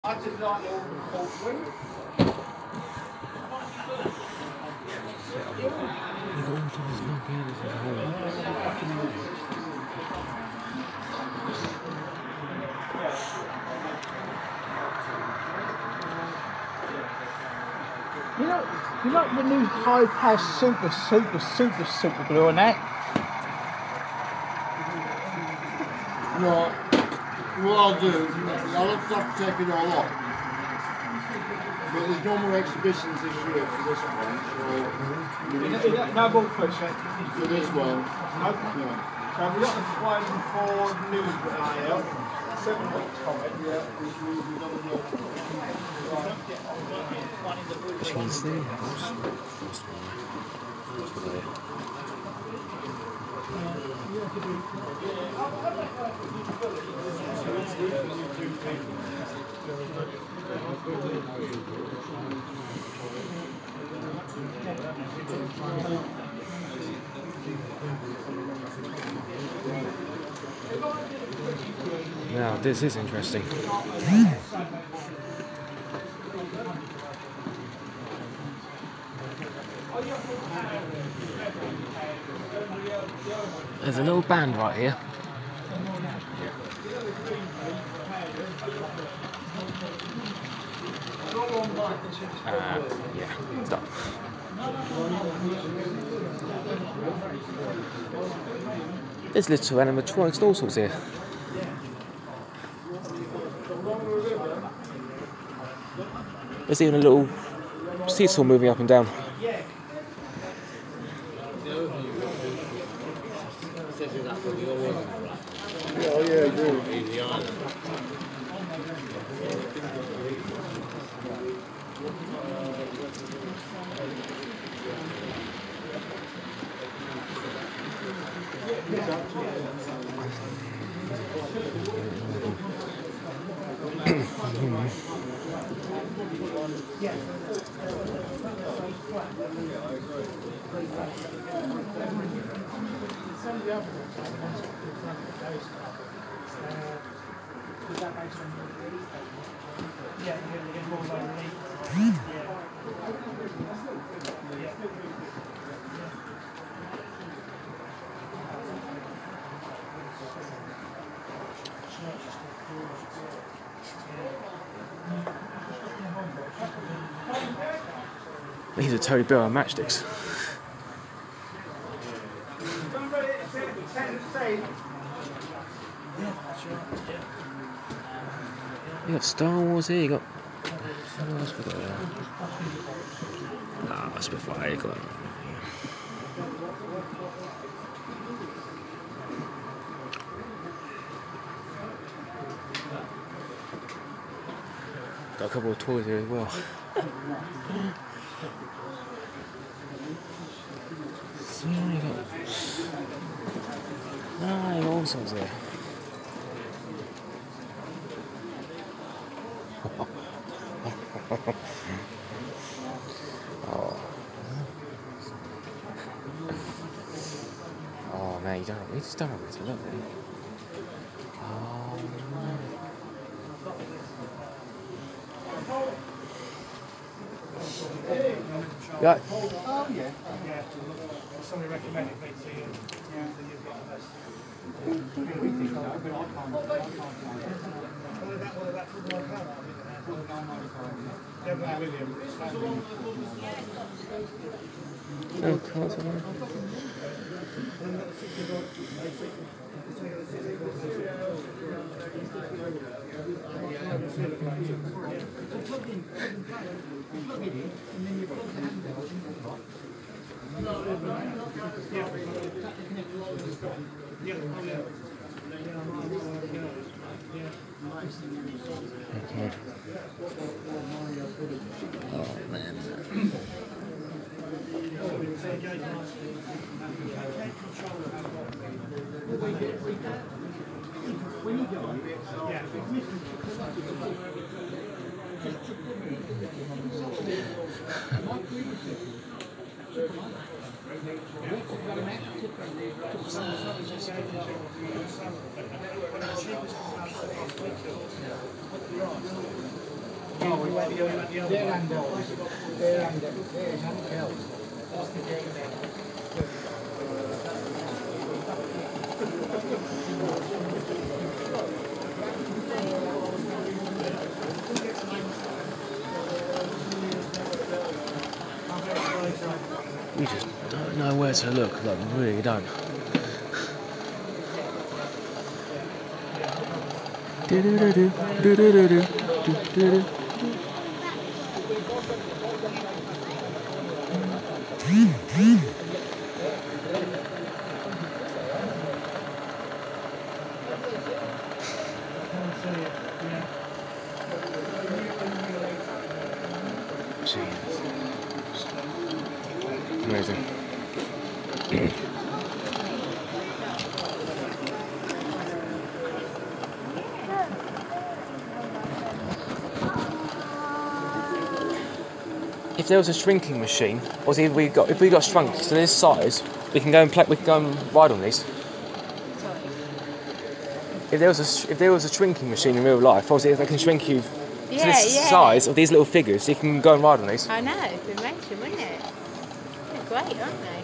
I did like the old wing. You know the new high-pass super glue on that? Right. What I'll do, I'll have to take it all off. But there's no more exhibitions this year for this one, so... No ball fish, for this one. No. Yeah. So we've got the 5 and 4 new out, 7 weeks from it. Kirstie. Now this is interesting. There's a little band right here. Yeah, stop. There's little animatronics and all sorts here. There's even a little seesaw moving up and down. Oh yeah, I do. These are totally built on matchsticks. You got Star Wars here, you got... What else we got there? Ah, Spitfire, you got... Got a couple of toys here as well. So you got... Ah, you got all sorts there. Oh man, you just don't know where to look. Oh man. Yeah. Oh yeah. Yeah. Somebody recommended me to you. Yeah, so you've got the best. Oh, cards are there. Okay. Oh man. We just don't know where to look, like we really don't. Amazing. If there was a shrinking machine, or if we got shrunk to this size, we can go and ride on these. If there was a shrinking machine in real life, obviously if they can shrink you to this size of these little figures, you can go and ride on these. I know, it'd be amazing, wouldn't it? They're great, aren't they?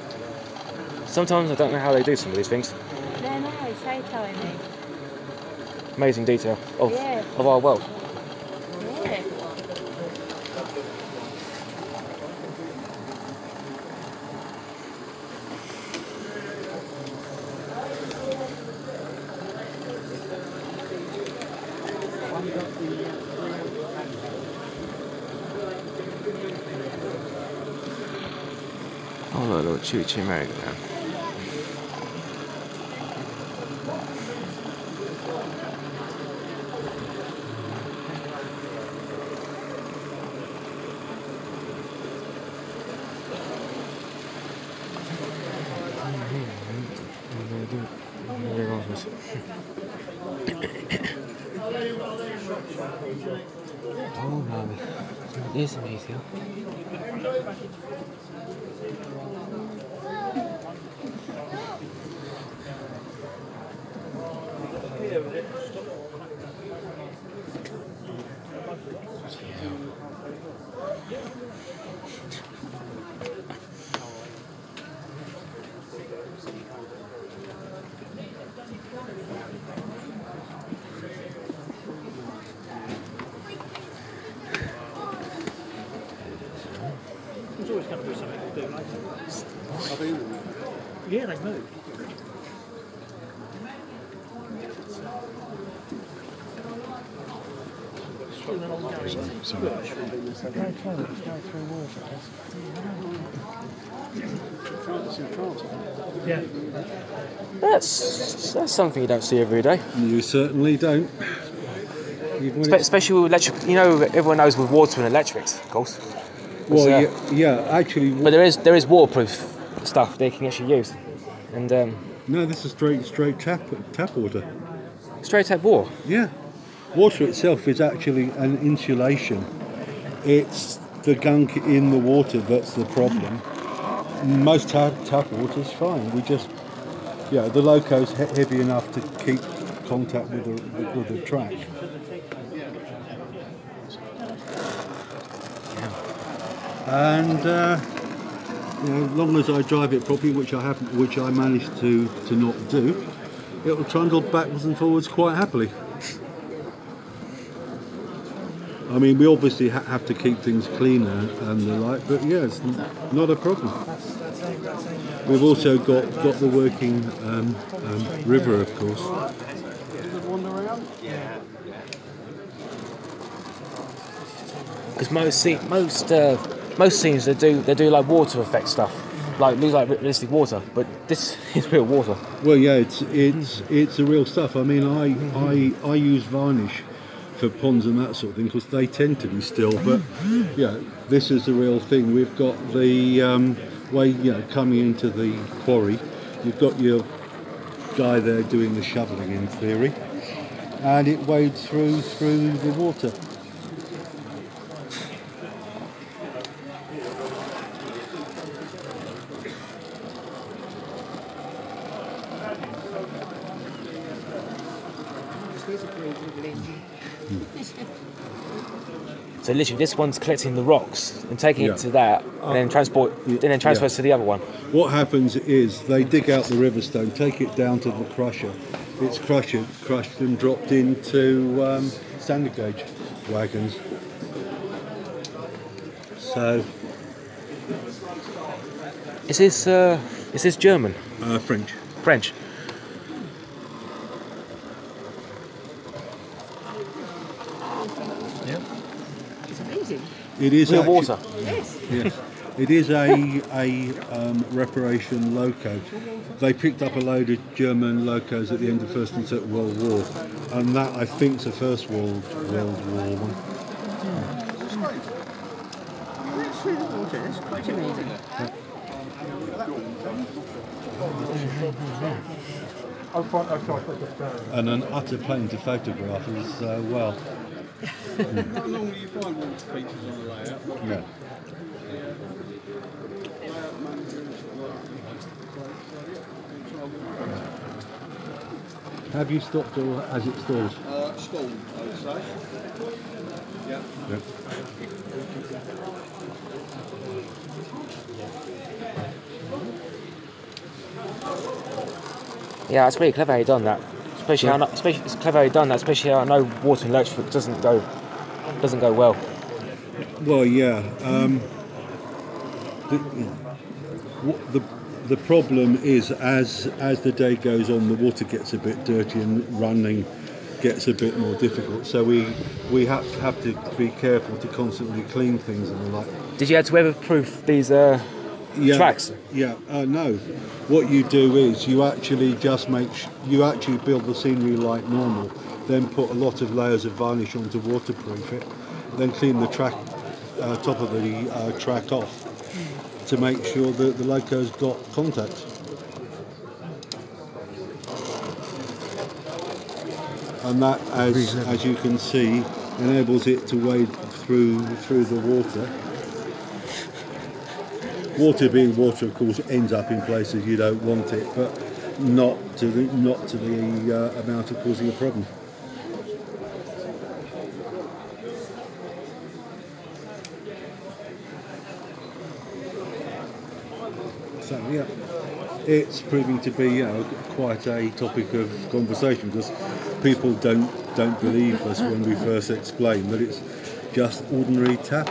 Sometimes I don't know how they do some of these things. No, so tiny. Amazing detail of our world. Yeah. Oh look, little choo-choo merry-go-round. Oh, mommy. This is amazing. There's always going to be something to do later. Yeah, they move. Yeah. That's something you don't see every day. You certainly don't. Especially with electric. You know, everyone knows with water and electrics, of course. Well, yeah, actually. But there is waterproof stuff they can actually use, and no, this is straight tap water. Straight tap water. Yeah, water itself is actually an insulation. It's the gunk in the water that's the problem. Most tap water's fine. We just, the loco's heavy enough to keep contact with the track. And as long as I drive it properly, which I haven't, which I managed to not do, it will trundle backwards and forwards quite happily. I mean, we obviously have to keep things cleaner and the like, but yeah, it's not a problem. We've also got the working river, of course. Because most scenes they do like water effect stuff, like realistic water, but this is real water. Well, yeah, it's the real stuff. I mean, I use varnish for ponds and that sort of thing because they tend to be still, but yeah, this is the real thing. We've got the way, coming into the quarry, you've got your guy there doing the shoveling in theory, and it wades through the water. So literally, this one's collecting the rocks and taking it to that, and then transfers to the other one. What happens is they dig out the river stone, take it down to the crusher. It's crushed and dropped into standard gauge wagons. So Is this German? French. French. It's amazing. It is Real water. Yes. Yes. It is a reparation loco. They picked up a load of German locos at the end of the First and Second World War, and that I think is the First World War one. Right through the water. That's quite amazing. And an utter pain to photograph as well. Not normally you find water features on the layout. Yeah. Have you stopped or has it stalled? Stalled, I would say. Yeah. Yeah, it's pretty clever how you done that. Especially it's clever how you done that. Especially how I know water and electric doesn't go well. Well, yeah. The problem is as the day goes on, the water gets a bit dirty and running gets a bit more difficult. So we have to be careful to constantly clean things and the like. Did you have to weatherproof these tracks? Yeah. No. What you do is you actually you actually build the scenery like normal, then put a lot of layers of varnish on to waterproof it, then clean the track top of the track off to make sure that the loco's got contact. And that, as you can see, enables it to wade through the water. Water being water, of course, ends up in places you don't want it, but not to the amount of causing a problem. So yeah, it's proving to be quite a topic of conversation because people don't believe us when we first explain that it's just ordinary tap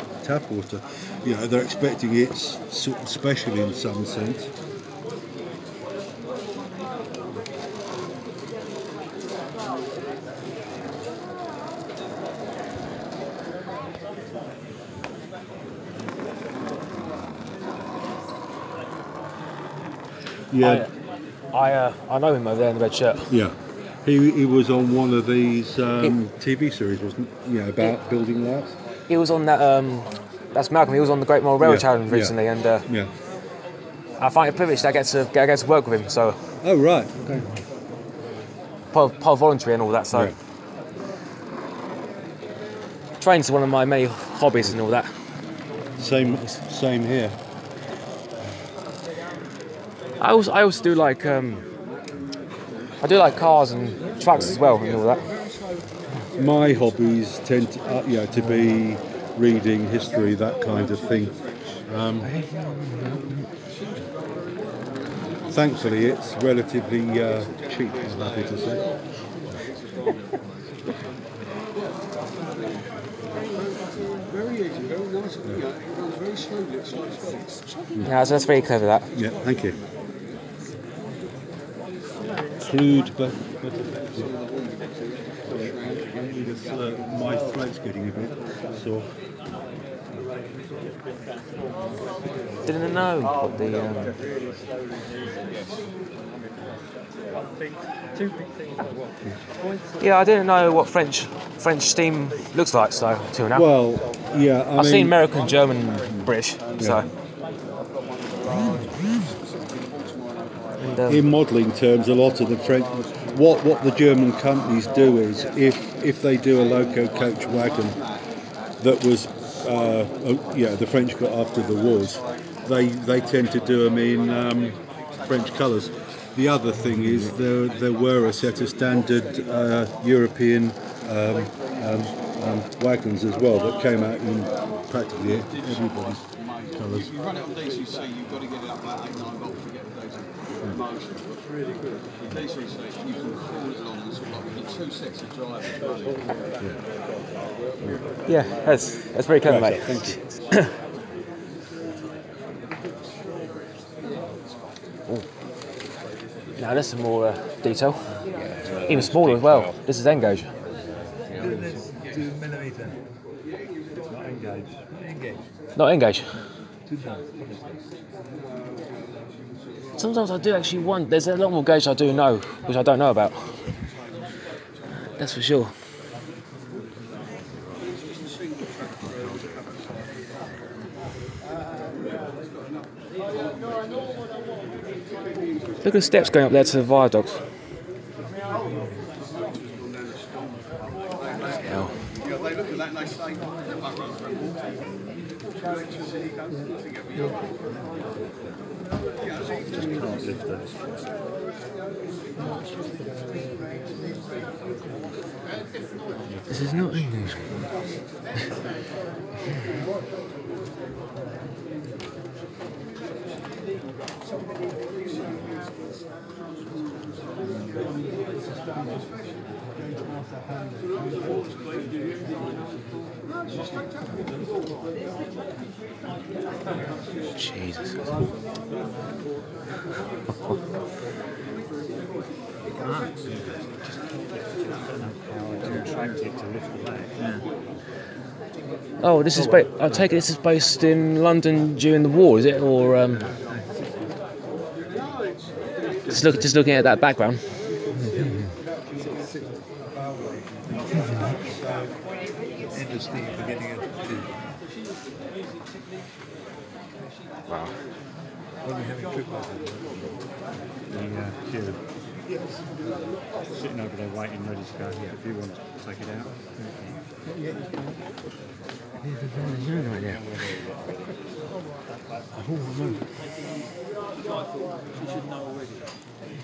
water. They're expecting it's sort of special in some sense. Yeah. I know him over there in the red shirt. Yeah. He was on one of these TV series, wasn't he? About building layouts. He was on that. That's Malcolm. He was on the Great Moral Railway Challenge recently, and I find it a privilege that I get to work with him. So. Oh right. Okay. Part of voluntary and all that. So. Yeah. Training's one of my many hobbies and all that. Same here. I also do like I do like cars and trucks as well and all that. My hobbies tend to be reading, history, that kind of thing. Thankfully, it's relatively cheap, I'm happy to say. Very easy, very nice. It runs very slowly at slow speeds. Yeah, so that's very clever. That. Yeah, thank you. Crude, but my throat's getting a bit sore. Didn't know what the. Yeah, I didn't know what French steam looks like. So till now. Well, yeah, I've seen American, German, British. So. And, in modelling terms, a lot of the French, what the German companies do is, if they do a loco coach wagon that was, the French got after the wars, they tend to do them in French colours. The other thing is there were a set of standard European wagons as well that came out in practically everybody's colours. If you run it on DCC, you've got to get it up about 8-9 volts to get the data. It's really good. DCC, you can call it along and sort of like with the 2 sets of drivers running. Yeah, that's very clever, mate. Thank you. Now there's some more detail. Even smaller as well. This is N-gauge. Let's do millimetre. Not engage. Engage. Not N-gauge. 2 pounds. Sometimes I do actually want. There's a lot more gauge I do know, which I don't know about. That's for sure. Look at the steps going up there to the viaducts. Hell. Just can't lift it. This is not English. Jesus. Oh, this is I take it this is based in London during the war, is it, or just looking at that background. Interesting beginning of Wow. when we're having trip over the queue. Sitting over there waiting, ready to go. Yeah, if you want to take it out. Right there.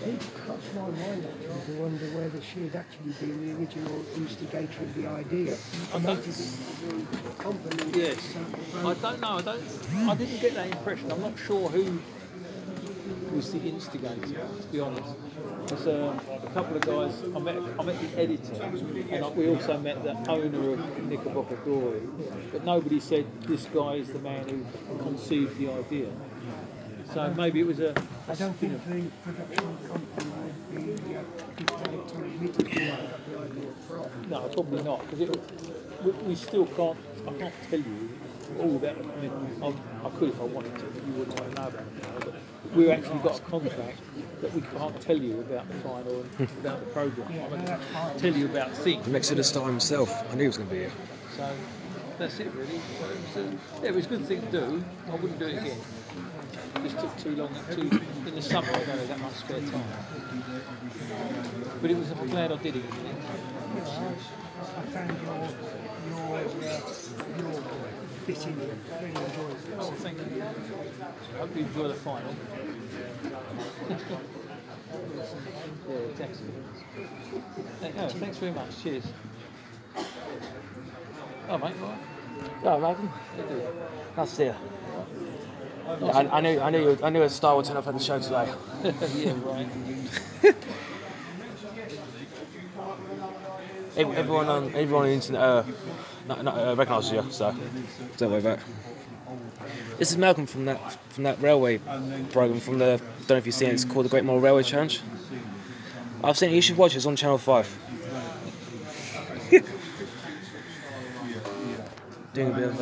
It crossed my mind actually to wonder whether she had actually been the original instigator of the idea. I noticed the company. Yes, I don't know. I didn't get that impression. I'm not sure who was the instigator, to be honest. There's a couple of guys. I met the editor, and we also met the owner of Knickerbocker Glory. But nobody said this guy is the man who conceived the idea. So maybe it was a. I don't think the production company would be dictated to admit it the idea from. No, probably not, because we still can't. I can't tell you all about it. I mean, I could if I wanted to, but you wouldn't want to know about it now. But we've actually got a contract that we can't tell you about the final and about the programme. I can tell you about things. Next to the star himself. I knew he was going to be here. So that's it, really. So it was a good thing to do. I wouldn't do it again. It just took too long. In the summer, I don't have that much spare time. But I'm glad I did it. I found your bit in it very enjoyable. Oh, thank you. I hope you enjoy the final. Yeah, exactly. No, thanks very much. Cheers. Oh, mate, all right. Oh, Malcolm. Nice to see you. I knew a star would turn up at the show today. Yeah, right. Everyone on the internet recognises you, so don't worry about it. This is Malcolm from that railway programme from the. Don't know if you've seen it. It's called the Great Moral Railway Challenge. I've seen it. You should watch it. It's on Channel 5. Doing a bit of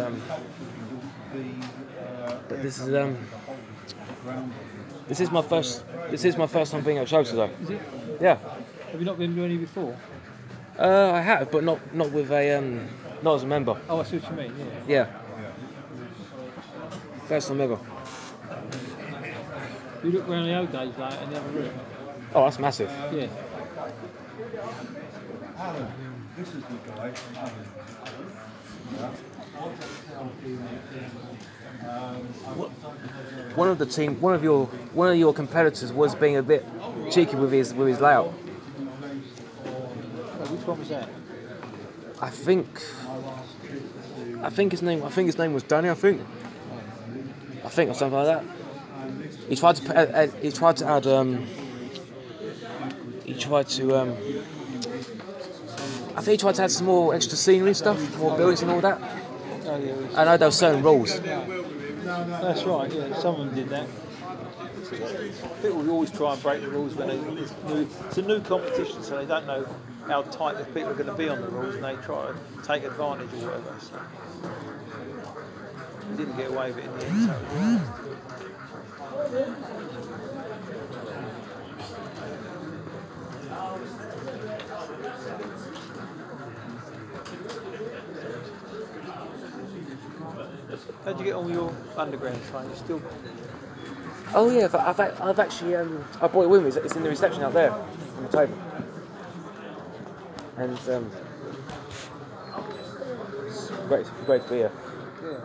but this is my first time being at a show today. Is it? Yeah. Have you not been to any before? I have, but not with a not as a member. Oh, I see what you mean. Yeah. Yeah. First time ever. You look around the old days like in the other room. Oh, that's massive. Yeah. Alan, this is the guy. One of your competitors was being a bit cheeky with his layout. Oh, which one was that? I think I think his name was Danny. I think or something like that. He tried to add. He tried to add some more extra scenery stuff, more buildings and all that. Oh, yeah, I know there were certain rules. that's right. Yeah, some of them did that. People always try and break the rules when it's a new competition, so they don't know how tight the people are going to be on the rules, and they try to take advantage or whatever. So they didn't get away with it in the end. So how'd you get on with your underground train? You still? Oh yeah, I've actually I brought it with me. It's in the reception out there on the table. And it's great to be here. Yeah,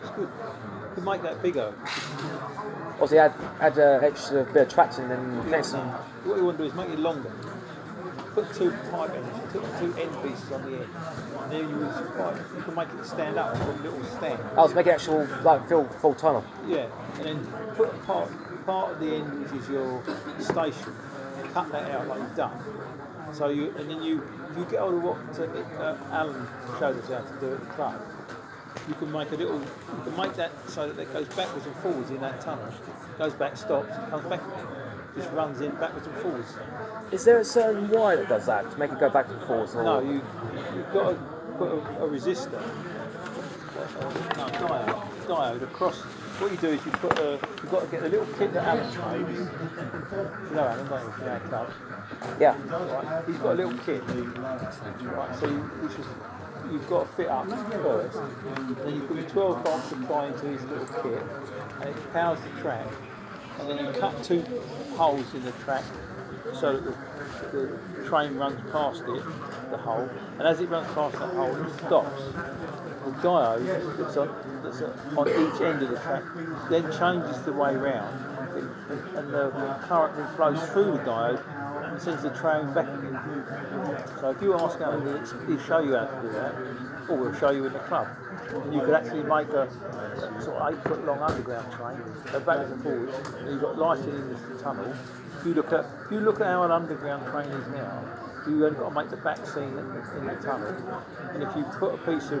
it's good. You can make that bigger. Also, add extra bit of traction and connect some. What you want to do is make it longer. Put two pipe ends, put two end pieces on the end. And then you can make it stand up with a little stand. Oh, to make it actual like full tunnel. Yeah, and then put part of the end, which is your station, and cut that out like you've done. So you get hold of what Alan showed us how to do at the club. You can make that so that it goes backwards and forwards in that tunnel. Goes back, stops, comes back again. Just runs in backwards and forwards. Is there a certain wire that does that to make it go back and forwards? Or? No, you've got to put a resistor, diode across. What you do is you've got to get a little kit that Alan made. You know Alan, don't you? Yeah, club. Yeah. Right. He's got a little kit. Right. So you've got to fit up first. Then you put your 12 volt supply into his little kit, and it powers the track. And then you cut two holes in the track so that the train runs past it, the hole, and as it runs past that hole, it stops. The diode that's on each end of the track then changes the way round, and the current then flows through the diode and sends the train back again. So if you ask Alan, he'll show you how to do that, or we'll show you in the club. And you could actually make a sort of 8 foot long underground train, go backwards and forwards, and you've got lighting in the tunnel. If you look at how an underground train is now, you've only got to make the back scene in the tunnel. And if you put a piece of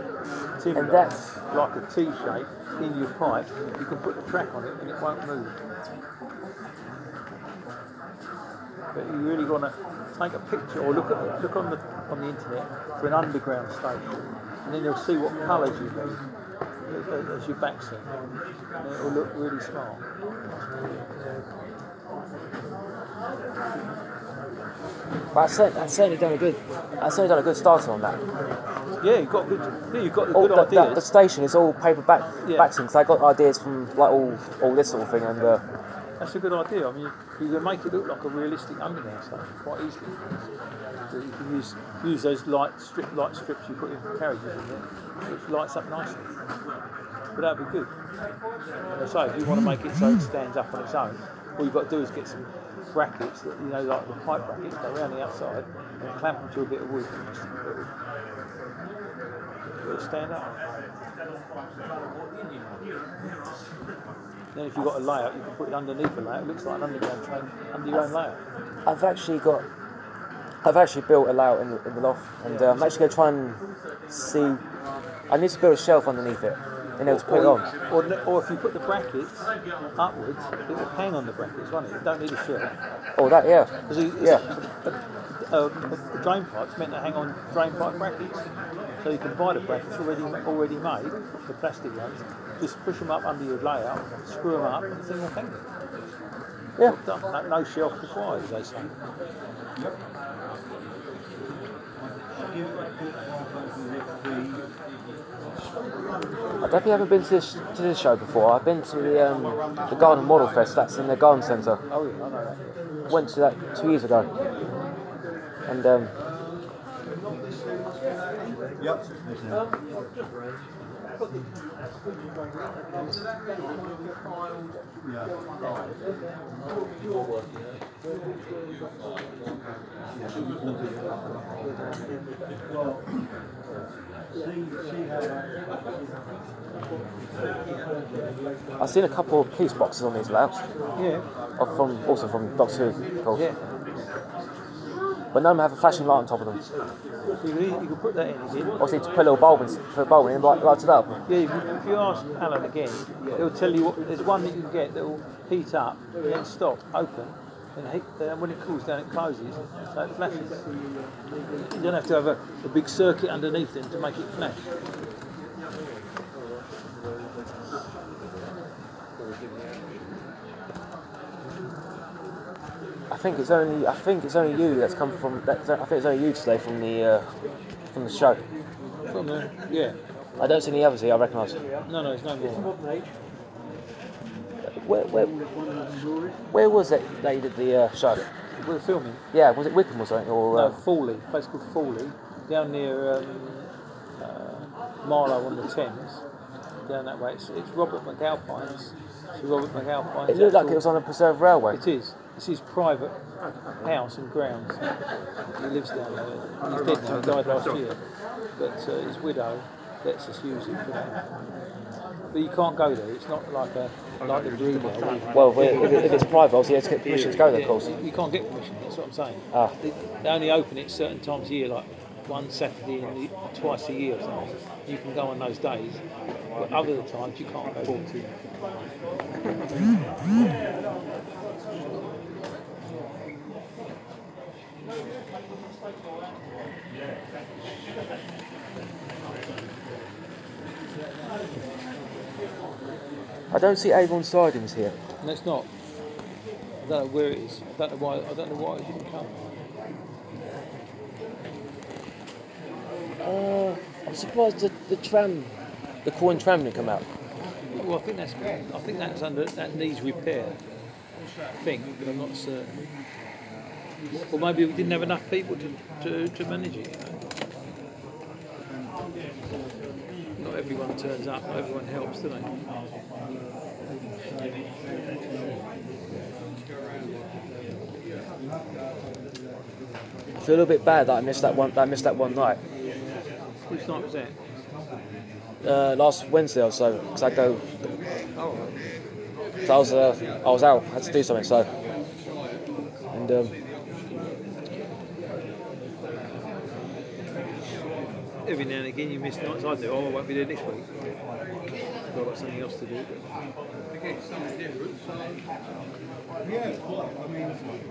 timber, like a T shape, in your pipe, you can put the track on it and it won't move. But you really want to take a picture or look on the internet for an underground station, and then you'll see what colours you need as your back scene, and it will look really smart. But I've certainly done a good starter on that. Yeah, you've got good ideas. The station is all paper backing, so I got ideas from like all this sort of thing, and that's a good idea. I mean, you can make it look like a realistic underground station quite easily. So you can use those light strips you put in carriages in there, which lights up nicely. But that'd be good. And I say, if you want to make it so it stands up on its own, all you've got to do is get some brackets that like the pipe brackets, go around the outside and clamp them to a bit of wood. It'll stand up. Then if you've got a layout, you can put it underneath a layout. It looks like an underground train under your own layout. I've actually built a layout in the loft, and I'm actually going to try and see. I need to build a shelf underneath it, and able to put it on. Or if you put the brackets upwards, it will hang on the brackets, won't it? You don't need a shelf. Oh, that, yeah. A drain pipe's meant to hang on drain pipe brackets, so you can buy the brackets already made, the plastic ones. Just push them up under your layout, screw them up, and the thing will hang there. Yeah. No shelf required, as they say. Yep. I don't think I've ever been to this show before. I've been to the Garden Model Fest. That's in the Garden Centre. Oh yeah, I know that. Went to that 2 years ago, and I've seen a couple of police boxes on these labs. Yeah. Also from Doctor Who, of course. Yeah. But none of them have a flashing light on top of them. You can put that in again. Obviously, to put a little bulb in, and light it up. Yeah, if you ask Alan again, he'll tell you what. There's one that you can get that will heat up, and then stop, open, and when it cools down, it closes, so it flashes. You don't have to have a big circuit underneath them to make it flash. I think it's only you that's come from. I think it's only you today from the show. From the, yeah. I don't see any others here I recognise. No, there's no more. Where was it that you did the show? We're filming. Yeah, was it Wickham or something? Or no, Fawley, a place called Fawley, down near Marlow on the Thames. Down that way. It's Robert McAlpine's. It looked like it was on a preserved railway. It is. It's his private house and grounds. He lives down there. He's dead now, he died last year. But his widow lets us use it for that. But you can't go there. It's not like the Rudell. Well, if it's private, obviously you have to get permission to go there, of course. You can't get permission, that's what I'm saying. Ah. They only open it certain times a year, like one Saturday and twice a year or something. You can go on those days, but other times you can't go. I don't see Avon sidings here. No, it's not. I don't know where it is. I don't know why it didn't come. I'm surprised the Croydon tram didn't come out. Well, I think that's under that needs repair. I think, but I'm not certain. Or maybe we didn't have enough people to manage it. Not everyone turns up. Not everyone helps, do they? I feel a little bit bad that I missed that one night. Which night was that? Last Wednesday or so, because I go. Oh, right. So I was out. I had to do something. So and every now and again you miss nights. I do. I won't be there next week. I've got something else to do.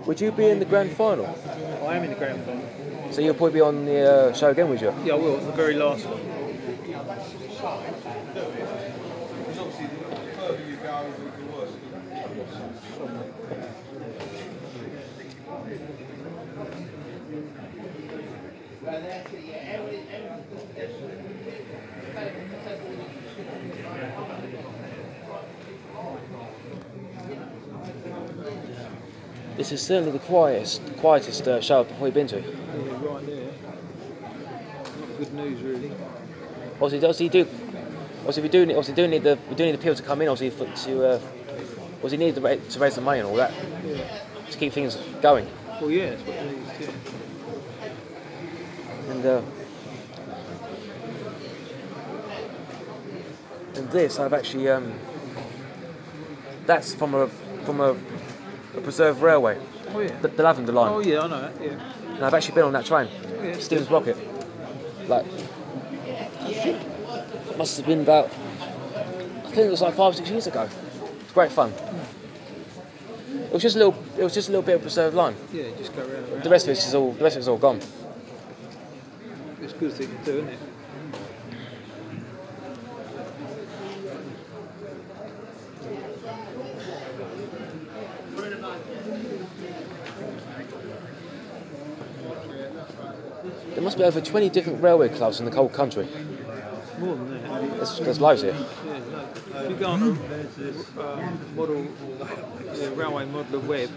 Would you be in the grand final? I am in the grand final. So you'll probably be on the show again, would you? Yeah, I will. The very last one. This is certainly the quietest show I've probably been to. Yeah, right there. Not good news, really. Obviously, we do need the people to come in. Obviously, need to raise the money and all that to keep things going. Well, yeah, that's what it is. Yeah. And this, I've actually that's from a preserved railway. Oh yeah. The Lavender line. Oh yeah, I know that. Yeah. And I've actually been on that train. Yeah. Stevens Rocket. Like, it must have been about. I think it was like 5 or 6 years ago. It's great fun. It was just a little bit of preserved line. Yeah, just go around. The rest of it's all gone. It's a good thing to do, isn't it? There must be over 20 different railway clubs in the whole country. More them there. There's loads here. Yeah, if you go on the model, railway modeller web,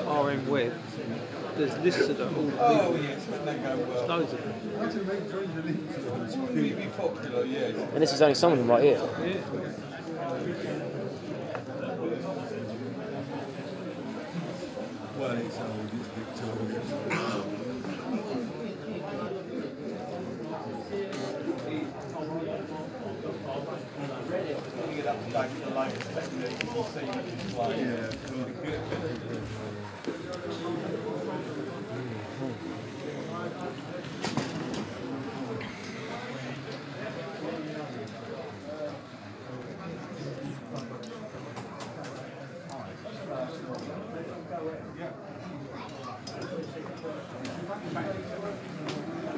RM web, there's lists of all the people. There's loads of them. And this is only some of them right here. Yeah. Well, it's old, it's Victorian.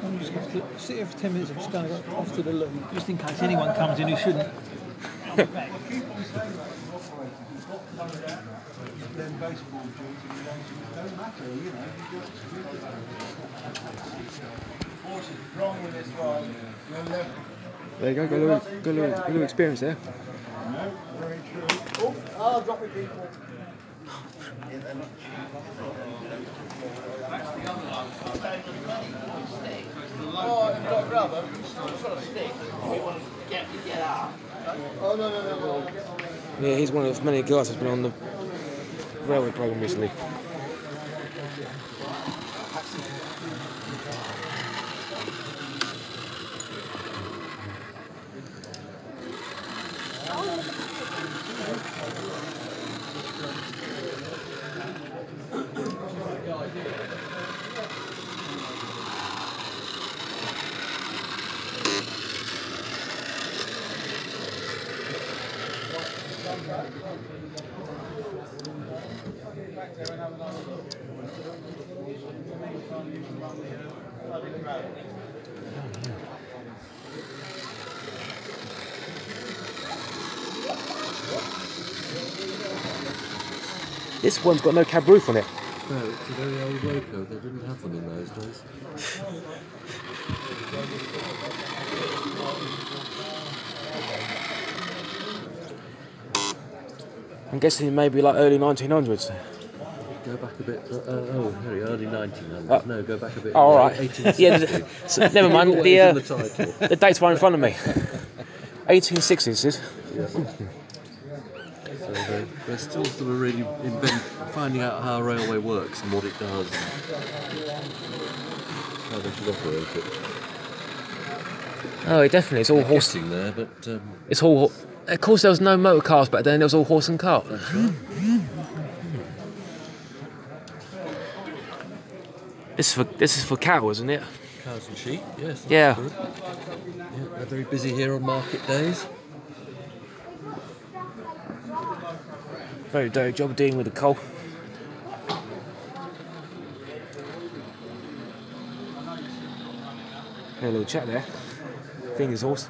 I'm just going to sit here for 10 minutes. I'm just going to go off to the loo, just in case anyone comes in who shouldn't. Then baseball duties don't matter, you know. Wrong with this one. There you go, got a little experience there. Very true. Oh, I'll drop it, people. Oh, you've got a rubber. It's not a stick. We want to get out. Oh, no. Yeah, he's one of many guys that's been on the railway programme recently. This one's got no cab roof on it. No, it's a very old loco. They didn't have them in those days. I'm guessing maybe like early 1900s. Go back a bit. Very early 1900s. No, go back a bit. Oh, all right. 1860. Yeah, so, never mind. Always in the title. The date's right in front of me. 1860s, this is. Yeah. So they're still sort of really finding out how a railway works and what it does, and how they should operate it. Oh, definitely. It's all They're horse. getting there, but It's all. Of course, there was no motor cars back then. There was all horse and cart. that's right. This is for cattle, isn't it? Cows and sheep, yes. That's Yeah. good. Yeah, they're very busy here on market days. Very dirty job dealing with the coal. Had a little chat there. Fingers horse.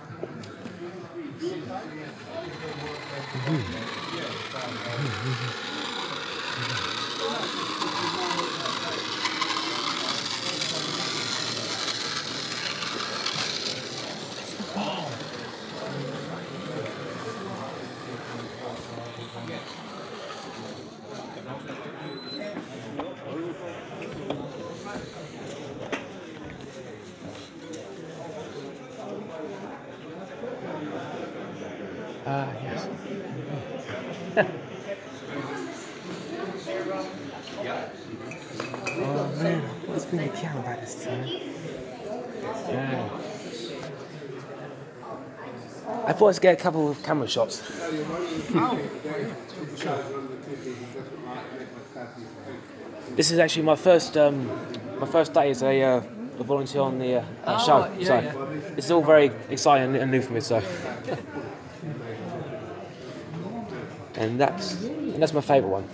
Yes. Oh man, what's been the camera about this time? Yeah. I thought I'd get a couple of camera shots. This is actually my first day as a volunteer on the show. Yeah, so yeah. this is all very exciting and new for me. So, and that's my favourite one.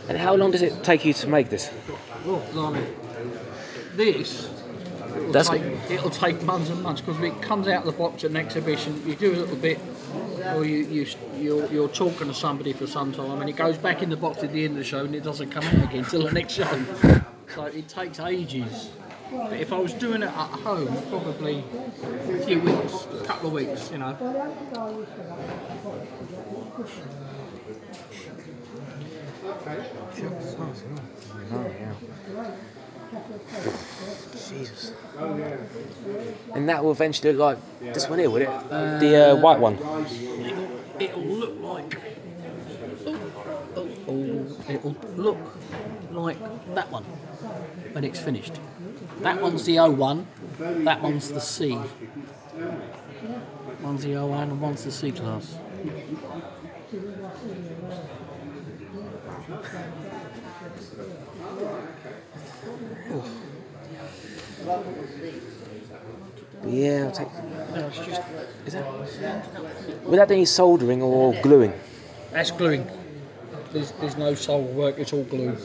And how long does it take you to make this? Oh, blimey. This, it'll take months and months, because it comes out of the box at an exhibition, you do a little bit, or you're talking to somebody for some time, and it goes back in the box at the end of the show, and it doesn't come out again till the next show. so it takes ages. But if I was doing it at home, probably a few weeks, a couple of weeks, you know. Jesus. And that will eventually look like this one here, will it? The white one. It'll look like. It'll look like that one when it's finished. That one's the O1, that one's the C. One's the O1 and one's the C class. Yeah, I'll take. Is that? Without any soldering or gluing? That's gluing. There's no solder work. It's all glue.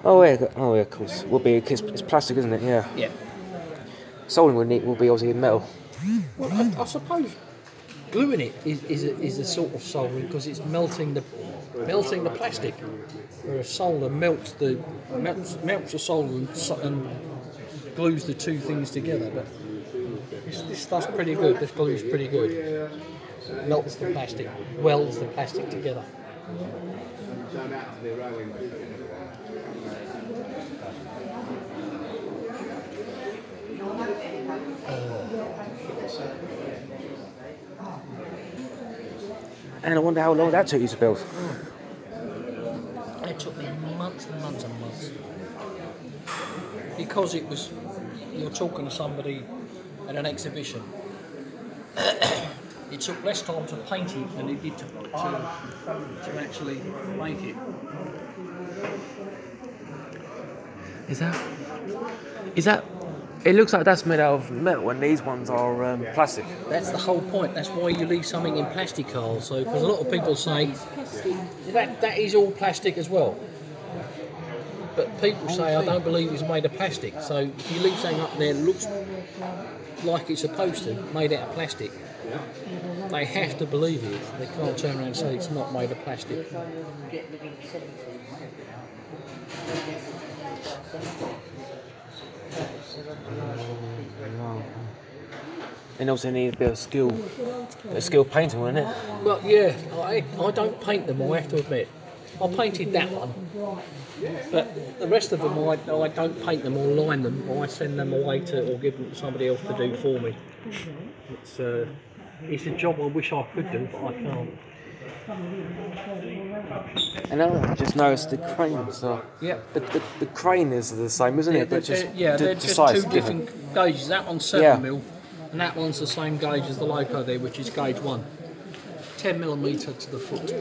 Oh yeah, of course. Will be. It's plastic, isn't it? Yeah. Yeah. Soldering will be obviously metal. Well, I suppose gluing it is a sort of soldering because it's melting the plastic. Whereas solder melts the solder and glues the two things together. But this stuff's pretty good. This glue's pretty good. Melts the plastic, welds the plastic together. And I wonder how long that took you to build. It took me months and months and months. Because you're talking to somebody at an exhibition. It took less time to paint it than it did to actually make it. Is that? It looks like that's made out of metal, and these ones are plastic. That's the whole point. That's why you leave something in plastic, Carl. So, because a lot of people say that is all plastic as well. But people say, I don't believe it's made of plastic. So, if you leave something up there that looks like it's supposed to, made out of plastic, they have to believe it. They can't turn around and say it's not made of plastic. And also need a bit of skill painting, wouldn't it? Well, yeah, I don't paint them, I have to admit. I painted that one, but the rest of them I don't paint them or line them, or I send them away or give them to somebody else to do for me. It's a job I wish I could do, but I can't. And I just noticed the crane, so yeah, the crane is the same, isn't it? But they're just size, two different gauges. That one's 7mm, and that one's the same gauge as the loco there, which is gauge 1, 10mm to the foot.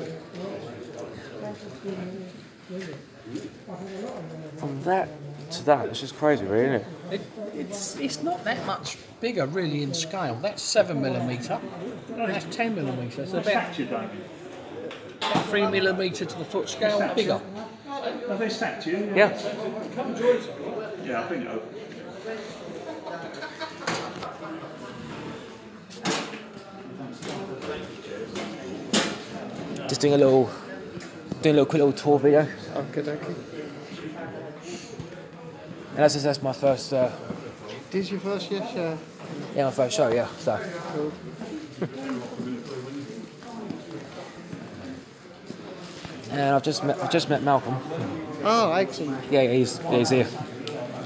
From that to that, it's just crazy, really, isn't it? It's not that much bigger, really, in scale. That's 7mm, that's 10mm. It's about 3mm to the foot scale, bigger. Have they stacked you? Yeah. Yeah, I think so. Just doing a quick little tour video. Okay. And that's my first. This is your first show? Yeah, my first show. Yeah. So. Cool. And I've just met Malcolm. Oh, excellent. Yeah, he's here.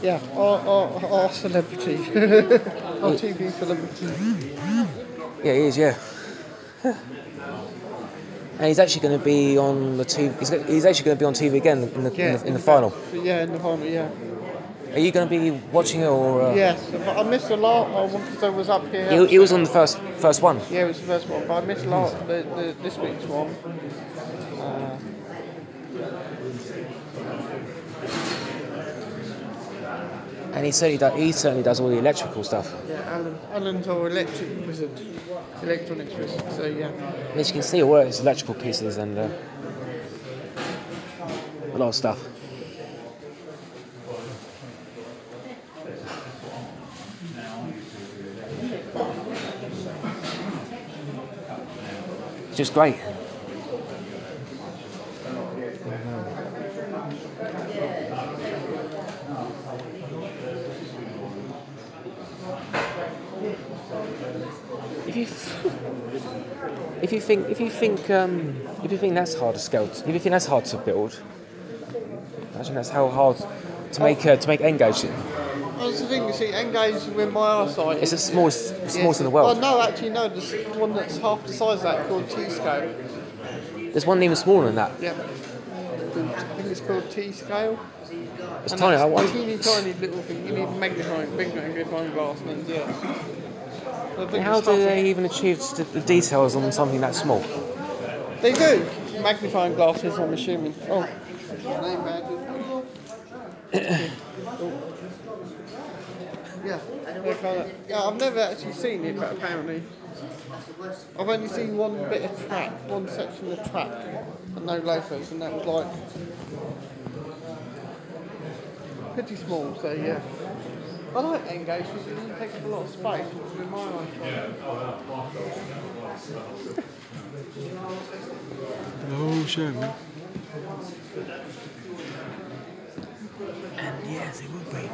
Yeah, our celebrity, our TV celebrity. Yeah, he is. Yeah. And he's actually going to be on the TV. He's actually going to be on TV again in the final. Yeah, in the final. Yeah. Are you going to be watching it or? Yes, but I missed a lot because I was up here. He was on the first one. Yeah, it was the first one, but I missed a lot this week's one. And he certainly does all the electrical stuff. Yeah, Alan's our electric wizard, electronics wizard. So yeah. And as you can see, all his electrical pieces and a lot of stuff. It's just great. If you think that's hard to scale, if you think that's hard to build, imagine that's how hard to make N-gauge. That's the thing, you see, N-gauge with my eyesight. It's the smallest in the world. Oh no, actually no. There's one that's half the size of that called T-scale. There's one even smaller than that. Yeah. I think it's called T-scale. It's and tiny. That's a teeny tiny little thing. You need magnifying glass lens. Yeah. And how do they even achieve the details on something that small? They do. Magnifying glasses, I'm assuming. Oh. Yeah. Yeah, I've never actually seen it, but apparently I've only seen one bit of track, one section of track, and no loafers, and that was like pretty small. So yeah, I like N-gauge because it doesn't take up a lot of space. With my Oh, show me. And yes, it would be.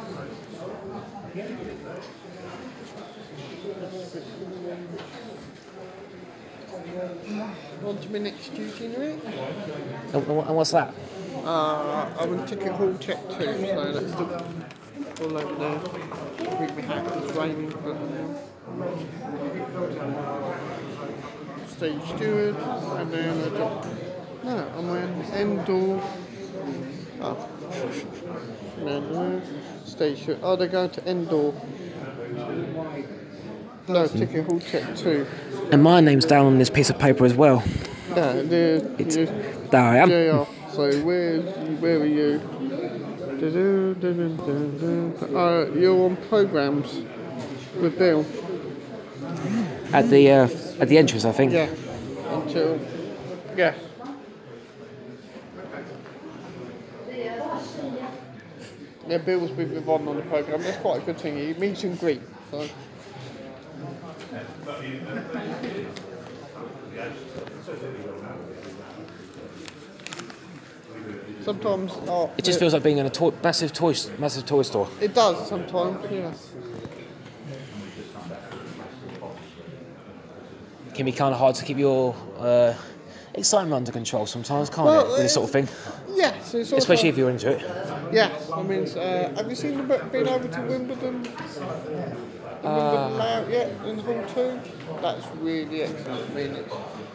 On to my next duty, right? And what's that? I'm on ticket hall check 2, so that's all over there. I think my hat is raining, but stage steward, and then I got, no, I'm on end door. Oh. No, stage steward. Oh, they're going to end door. No, ticket hall check 2. And my name's down on this piece of paper as well. Yeah, there I am. JR. So where are you? You're on programs with Bill. At the entrance, I think. Yeah. Until yeah. Yeah, Bill's with Yvonne on the program. That's quite a good thing. He meets and greet. So. Sometimes it just feels like being in a massive toy store. It does sometimes, yes. It can be kind of hard to keep your excitement under control sometimes, can't it? With this sort of thing. Yes, it's especially if you're into it. Yes, I mean, have you seen been over to Wimbledon? Wimbledon layout yet in Hall 2? That's really excellent. I mean,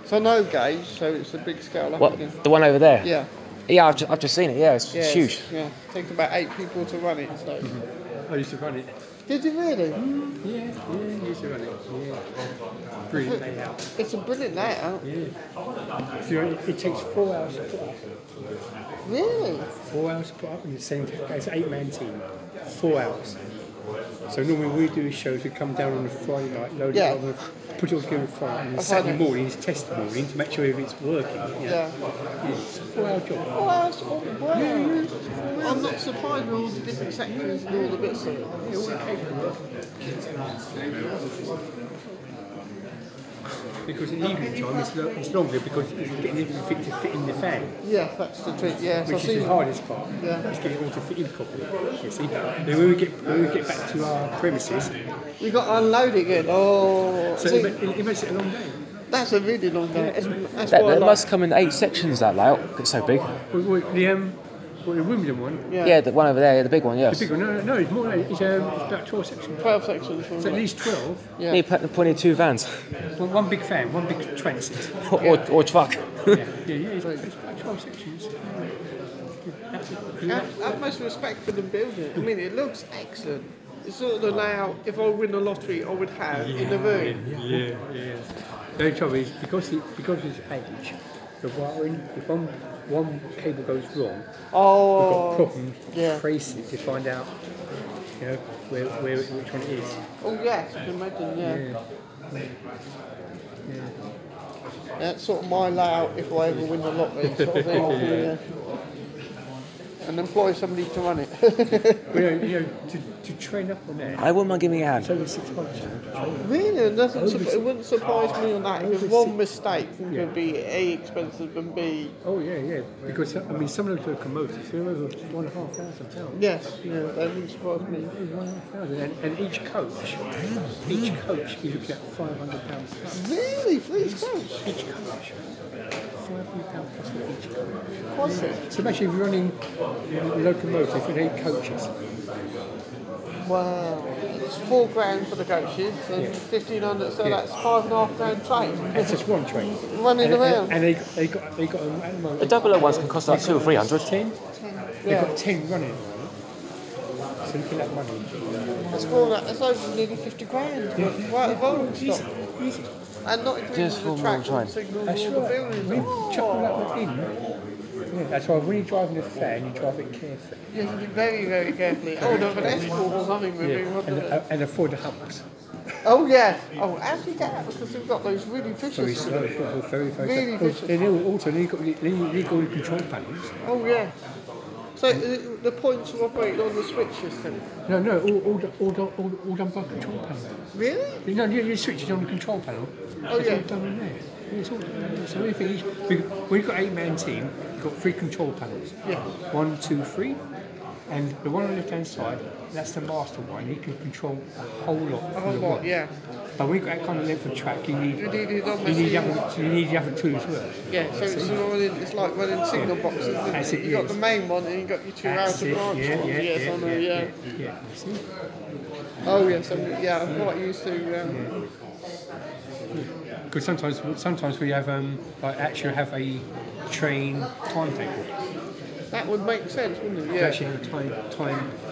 it's no gauge, so it's a big scale up. What? Again. The one over there? Yeah. Yeah, I've just seen it. Yeah, it's huge. Yeah, it takes about 8 people to run it. So. I used to run it. Did you really? Yeah, I used to run it. Yeah. Brilliant layout. It's a brilliant layout. Yeah. So it takes 4 hours to put up. Really? 4 hours to put up, and the same it's an 8-man team. 4 hours. So normally we do shows, we come down on a Friday night, load it up, put it all together on Friday, and Saturday morning is test morning to make sure everything's working. Yeah. It's a 4 hour job. 4 hours? Oh, wow. Yeah. I'm not surprised with all the different sections and all the bits of it. Yeah, all capable. Because in the evening time it's longer because it's getting everything to fit in the fan. Yeah, that's the trick. Yeah, which is the hardest part. Yeah, it's getting it all to fit in properly. You see, then when we get back to our premises, we got to unload it again. Oh, so it makes it a long day. That's a really long day. That must come in 8 sections. That layout, it's so big. The Wimbledon one? Yeah, the one over there, the big one, yes. The big one, no, it's more. It's about 12 sections. 12 sections. It's at least 12. Yeah. Need plenty of 2 vans. Well, one big fan, one big transit. or truck. It's about 12 sections. Utmost respect for the building. I mean, it looks excellent. It's sort of the layout, if I win the lottery, I would have in the room. Yeah. The only trouble is, because it's age, the wiring, if one cable goes wrong, we've got problems to trace it to find out, where which one it is. Oh yes, I can imagine. Yeah. That's sort of my layout if I ever win the lottery. Sort of thing. and employ somebody to run it. To train up on that. I wouldn't mind giving me a hand. It's over 6 months. Really? It wouldn't surprise me on that, because one mistake could be A, expensive, and B... Oh, yeah. Because, I mean, some of those locomotives, they're over £1,500. Yes, yeah, that wouldn't surprise me. £1,500. And each coach, you're looking at £500. Really? For each coach? Each coach. £500 plus for each coach. What's it? So imagine if you're running a locomotive with 8 coaches. Wow. It's £4,000 for the coaches and 1,500, so that's £5,500 train. That's just one train. Running around. And they got at the moment. The double O ones can cost like 200 or 300. 10? They've got 10 running at the moment. So look at that money. That's over nearly £50,000. Right, rolling stock. Easy. And not including the track and signals and all the buildings. We chuck all that one in. Yeah, that's why when you're driving a fan, you drive it carefully. You have to be very, very carefully. Oh, no, but escort or something would be... And avoid the humps. Oh, yeah. Oh, how do you get out? Because we've got those really vicious... Very slow, very really vicious. And also, then you've got the control panels. Oh, yeah. So the points are operated on the switch system? No, all done by control panel. Really? No, you switch it on the control panel. Oh, it's yeah. all done on there. It's all done on there. So everything is... When you've got 8-man team, you've got 3 control panels. Yeah. 1, 2, 3. And the one on the left-hand side, that's the master one. He can control a whole lot. A whole lot, yeah. But when you've got that kind of length of track, you need the other two as well. Yeah, so it's like running signal boxes. That's it, You've got the main one and you've got your 2 outer branch ones. Yeah. See? Oh, yes, I'm quite used to... Because sometimes we have actually have a train timetable. That would make sense, wouldn't it? We Yeah. actually have a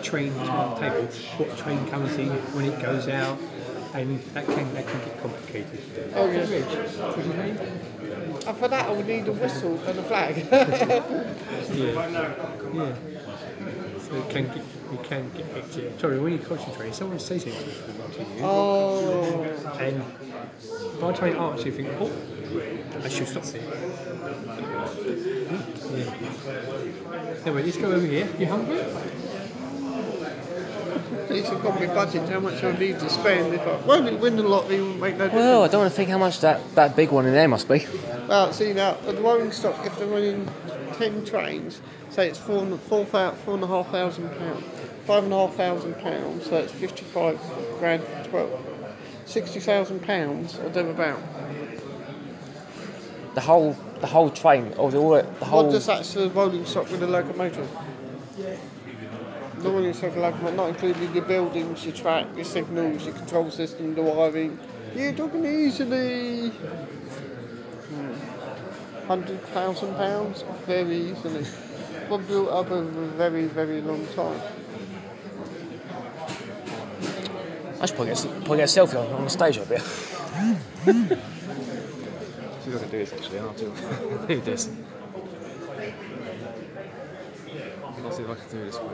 train timetable. What train comes in, when it goes out, and that can get complicated. Oh yeah. What's his name? And for that I would need a whistle and a flag. Yeah. So you can get hectic. Sorry, when you concentrate, someone says something to you. Oh. And by the time you answer, you think, oh, I should stop there. Yeah. Anyway, let's go over here. You hungry? Need to probably budget how much I need to spend if I win the lottery won't make no difference. Well, I don't want to think how much that big one in there must be. Well, see now, at the rolling stock, if they're running 10 trains, say it's £4,500, £5,500, so it's 55 grand for 12. £60,000 or thereabout. The whole train, or the whole. What does that's the rolling stock with the locomotive? The rolling stock locomotive, not including the buildings, your track, your signals, your control system, the wiring. You're talking easily £100,000, very easily. Well, built up over a very, very long time. I should probably get a selfie on the stage up here. See if I can do this actually, I'll do this. I'll see if I can do this for you.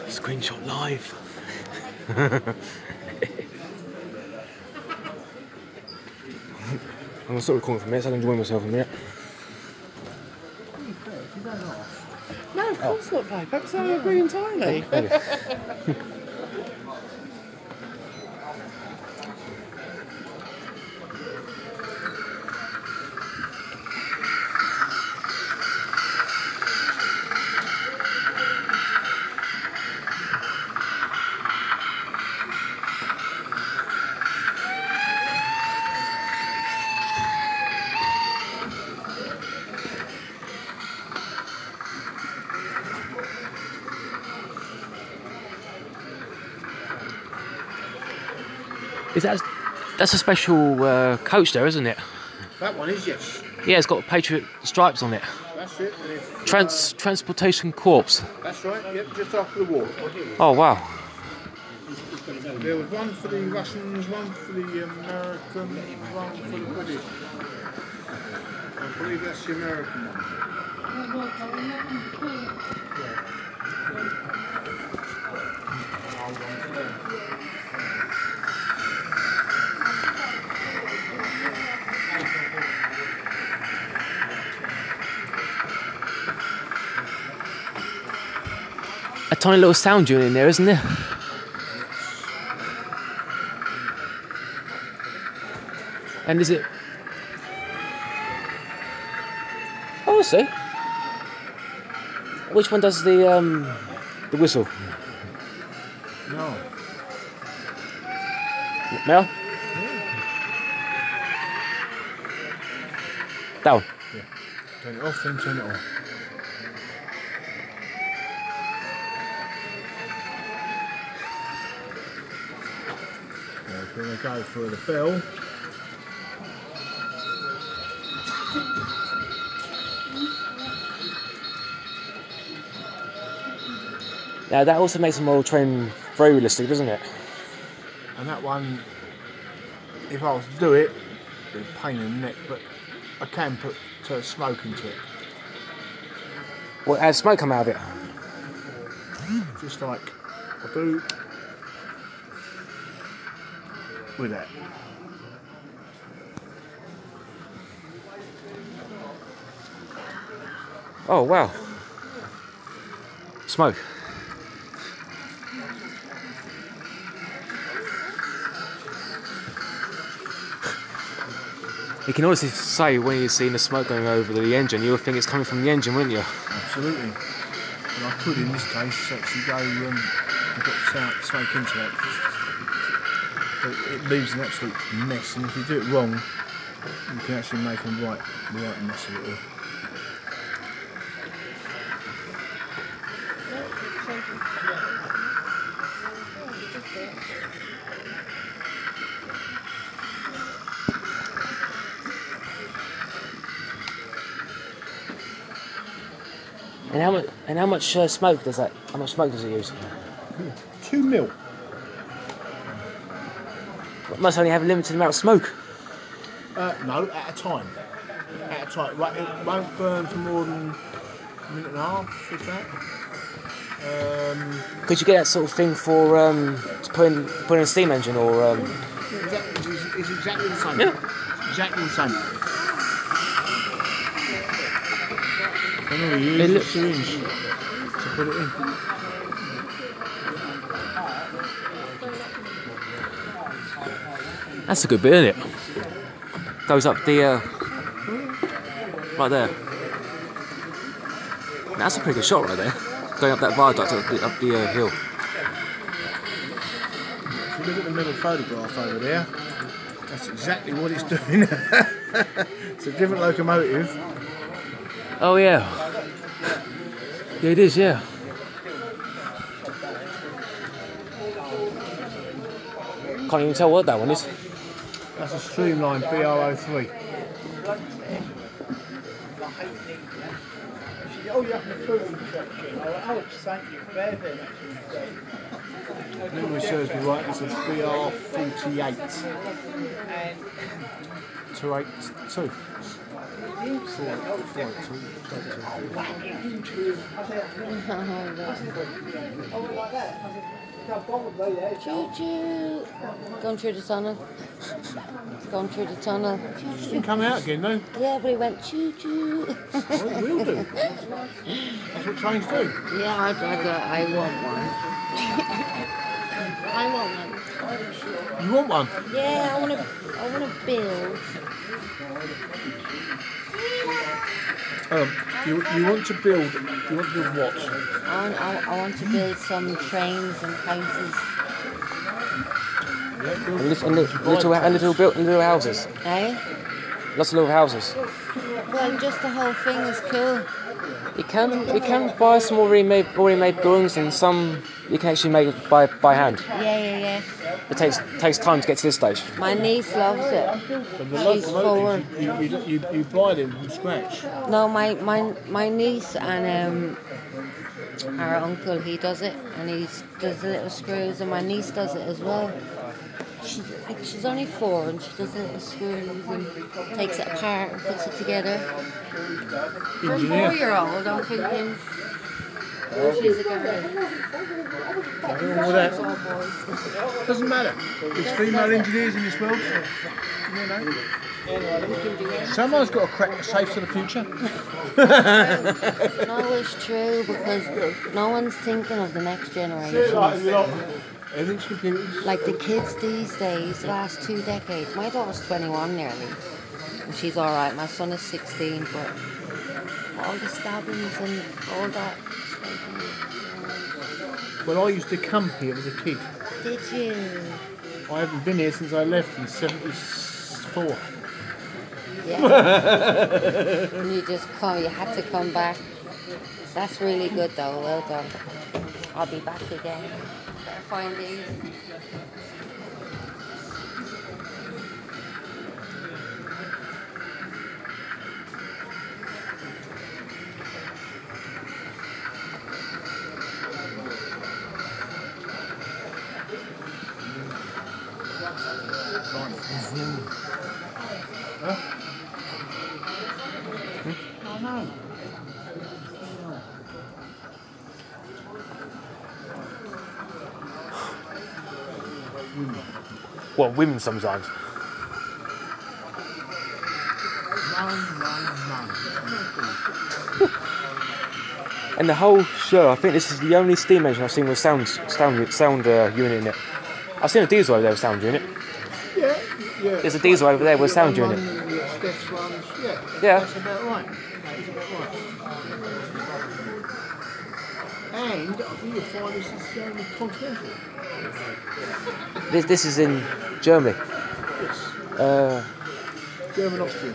Screenshot live. I'm going to stop recording for a minute so I can enjoy myself a minute. No, of course not, babe. That's how I agree entirely. That's a special coach there, isn't it? That one is, yes. Yeah, it's got Patriot stripes on it. That's it. Transportation Corps. That's right, yep, just after the war. Oh, wow. There was one for the Russians, one for the Americans, one for the British. believe that's the American one. A tiny little sound dune in there, isn't there? And is it? Oh, I see. Which one does the whistle? No. Mel? That one? Yeah. Turn it off, then turn it on. We're going to go for the bell. Yeah, that also makes the model train very realistic, doesn't it? And that one, if I was to do it, it'd be a pain in the neck, but I can put smoke into it. Well, has smoke come out of it? Just like I do with that. Oh, wow. Smoke. You can honestly say when you're seeing the smoke going over the engine, you'll think it's coming from the engine, wouldn't you? Absolutely. And I could, in this case, actually go and get smoke into that. But it leaves an absolute mess, and if you do it wrong, you can actually make a right mess of it all. And how much smoke does that? How much smoke does it use? 2 mil. It must only have a limited amount of smoke. No, at a time. At a time. It won't burn for more than a minute and a half, if that. Could you get that sort of thing for to put in a steam engine or? It's exactly the same. Yeah. Exactly the same. And all you use is a syringe to put it in. That's a good bit, isn't it? Goes up the right there. That's a pretty good shot right there. Going up that viaduct up the hill. If you look at the middle photograph over there, that's exactly what it's doing. It's a different locomotive. Oh yeah. Yeah, it is, yeah. Can't even tell what that one is. That's a streamlined BR03. Memory serves me right, it's a BR48. 282. Choo choo. Going through the tunnel. Going through the tunnel. It didn't come out again though. Yeah, but he went choo choo. Well, it will do. That's what trains do. Yeah, I want one. I want one. You want one? Yeah, I want to build. You want to build what? I want to build some trains and houses. And little houses. Eh? Lots of little houses. Well, just the whole thing is cool. You can buy some already made buildings, and some you can actually make it by hand. Yeah. It takes time to get to this stage. My niece loves it. But the She's 4. you buy them from scratch. No, my niece and our uncle, he does it, and he does the little screws, and my niece does it as well. She's only 4 and she does little screws and takes it apart and puts it together. For a 4-year-old, I'm thinking, oh, she's a girl. All that. Doesn't matter. There's female engineers in this world. You know. Someone's got to crack the safe to the future. No, it's true because no one's thinking of the next generation. Everything's computers. Like the kids these days, the last 2 decades. My daughter's 21 nearly, and she's all right. My son is 16, but all the stabbings and all that. Well, I used to come here as a kid. Did you? I haven't been here since I left in '74. Yeah. And you just come. You had to come back. That's really good, though. Well done. I'll be back again. Better find these. Huh? Oh no. Well, women sometimes. And the whole show, I think this is the only steam engine I've seen with sound unit in it. I've seen a diesel over there with sound unit. Yeah, yeah. There's a diesel over there with sound unit. Steph's ones, yeah. Yeah. That's about right. That is about right. And I think you'll find this is continental. This is in Germany. Yes. German Austrian.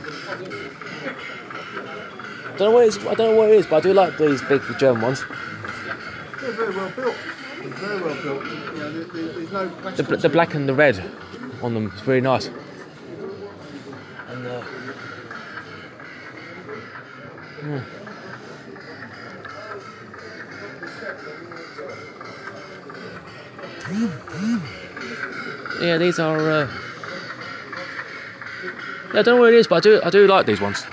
I don't know what it is, but I do like these big German ones. They're very well built. They're very well built. You know, there's no The black and the red on them is really nice. And yeah, these are. Yeah, I don't know what it is, but I do like these ones.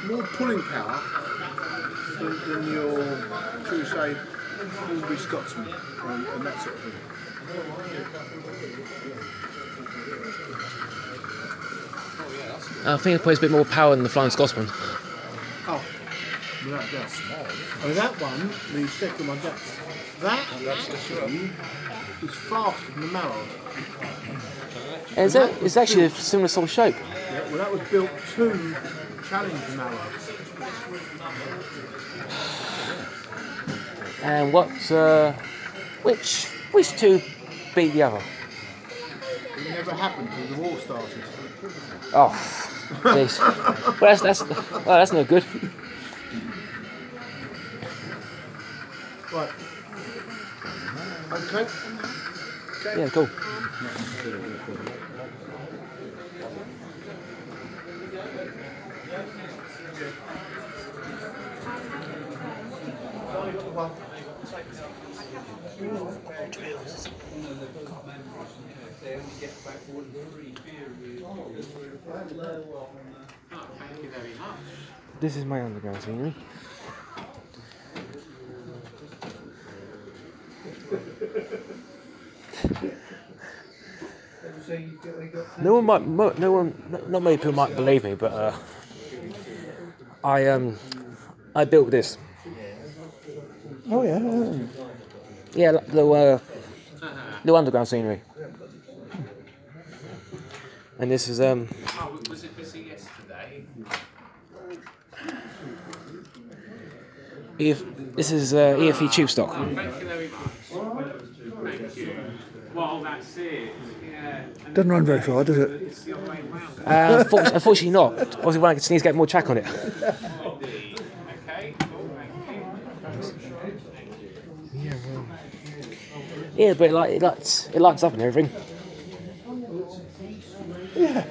More pulling power than your, shall we say, Albury Scotsman and that sort of thing. I think it plays a bit more power than the Flying Scotsman. Oh, without doubt. I mean, that one, the second one, that actually is faster than the Mallard. It's actually a similar sort of shape. Yeah, well, that was built to challenge the Mallards. And which two beat the other? It never happened until the war started. Oh, jeez. Well, that's no good. Right. Okay. Yeah, cool. This is my underground scenery. Not many people might believe me, but I built this. Oh yeah. Yeah, the underground scenery. And this is was it busy yesterday? This is EFE tube stock. Thank you very much. Thank you. Well, that's it. Yeah. Doesn't run very far, does it? It's the other way around. Unfortunately not. Obviously, one needs to get more track on it. Okay. Yeah, but it lights up and everything. Yeah.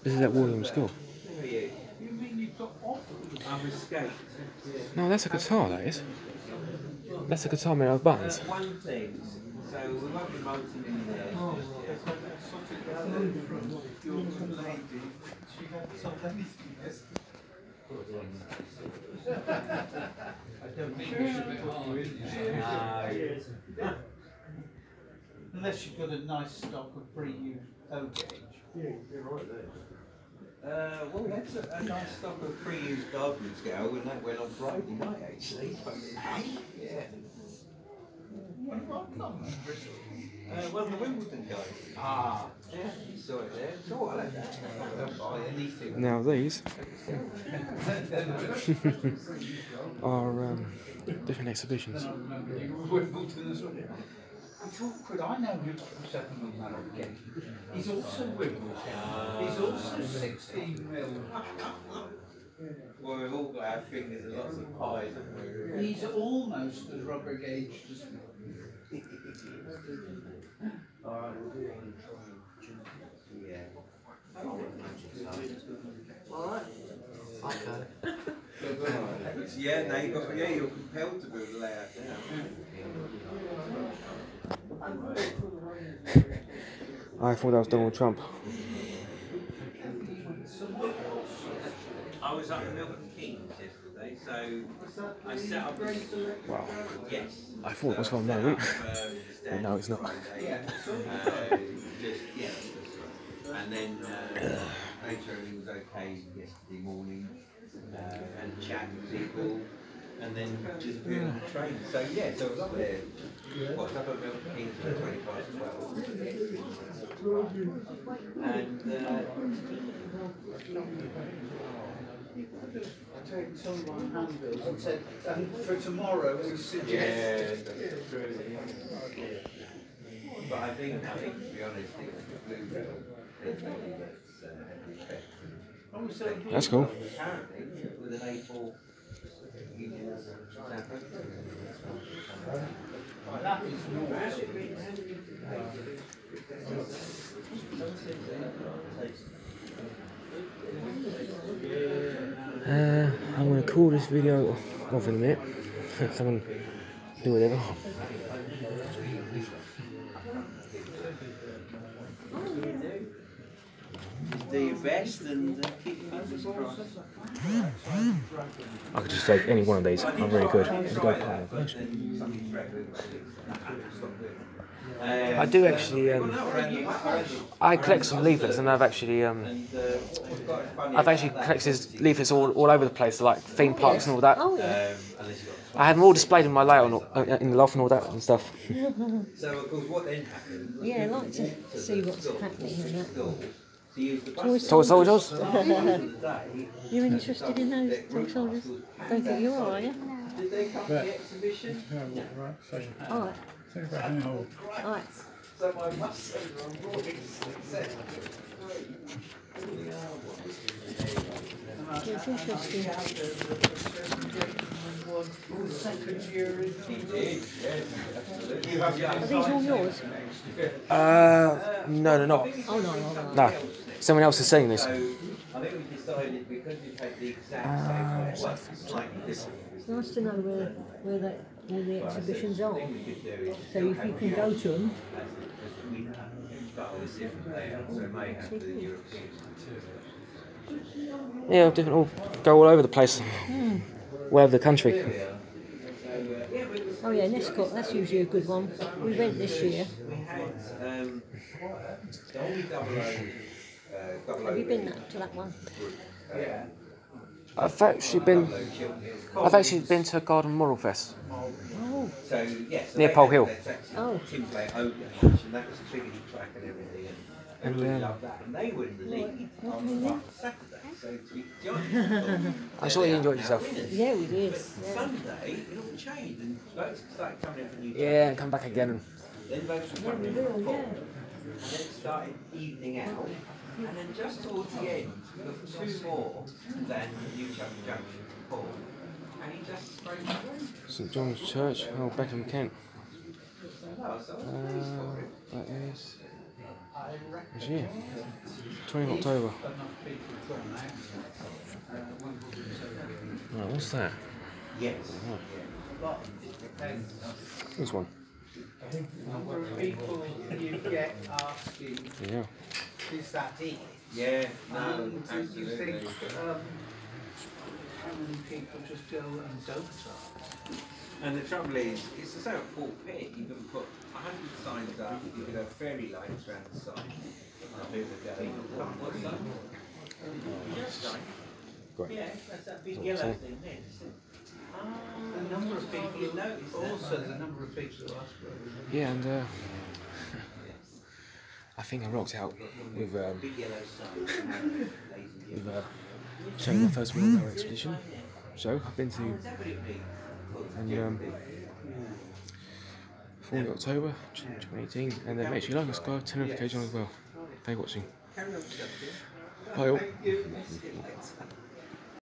This is at Williams School. No, that's a guitar, that is. That's a guitar made out of buttons. One thing, so we won't be molting in there. Unless you've got a nice stock of pre-used toe gauge. Yeah, you're right there. Well, that's a nice stock of pre-used gardening scale, and that went on Friday night actually. Yeah. Well, the Wimbledon guys. Ah. Yeah, you saw it there. So I like that. Don't buy anything. Now these are different exhibitions. Wimbledon as well. It's awkward. I know who second man again. He's also Wimbledon. He's also 16 mil. Well, we've all got our fingers and lots of pies, haven't we? He's almost as rubber gauged as me. Alright, yeah. Alright. Okay. Yeah, no, you're compelled to move the layout down. I thought that was Donald Trump. I was up in Milton Keynes yesterday, so I set up this. Wow. Yes. I thought it was for a moment. But no, it's not. And then made sure everything was okay yesterday morning, and chat with people, and then just appeared on the train. So yeah, so I was up there. What's up at Milton Keynes at 12, I told some of my handbills and said, for tomorrow we suggest. Yeah. But I think to be honest, it's the bluebill that's That's cool. apparently with an A4 That is normal. I'm going to call this video off in a minute. So I'm going to do whatever. do your best and keep your fingers crossed. I could just take any one of these. I'm really good. It's a great part. I do actually. I collect some leaflets, and I've actually collected leaflets all over the place, like theme parks and all that. Oh, yeah. I had them all displayed in my layout in the loft and all that and stuff. So of course, what then happened? Yeah, I like to see what's happening in that. Toy soldiers? You're interested in those toy soldiers? Don't think you are you? Did they come to the exhibition? Alright. Alright. So my muscles are roaring success. It's interesting. Are these all yours? No, they're not. Oh, no. No, someone else is saying this. I think we decided because we take the exact same slightly different. It's nice to know where the exhibitions are. So if you can go to them. Yeah, different. All go all over the place, all over the country. Oh yeah, Nescott, that's usually a good one. We went this year. Have you been to that one? I've actually been to Garden Moral Fest. Oh. Near Pole Hill. Oh. And that was triggering track and everything. And love that, and they were in the lead on Saturday. So to be honest, I saw you enjoyed yourself. Yeah, we did. Sunday, it all changed, and votes started coming in for new. Yeah, and come back again. Then votes were coming in for full. And then it started evening out, and then just towards the end, we got 2 more than Newchapel Junction for Paul, and he just sprayed through. St John's Church, Beckham, Kent. That is. Which year? 20th October. Right, what's that? Yes. Oh. This one. Number of people you get asking, Yeah. is that it? Yeah, no, And you absolutely. think, how many people just go and don't ask? And the trouble is, it's the same at Fort Pitt. You can put 100 signs up, you can have fairy lights around the side. And people go, come what's that? Great. Yeah, that's that big That's yellow what I'm thing there. The number of people You notice that? also the number of people who ask for it. Yeah, and I think I rocked out with Big yellow sign. showing my first World Railway expedition. So I've been to, and 4th October 2018, and make sure you like us, guys, turn notifications on as well. Thanks for watching. Bye all.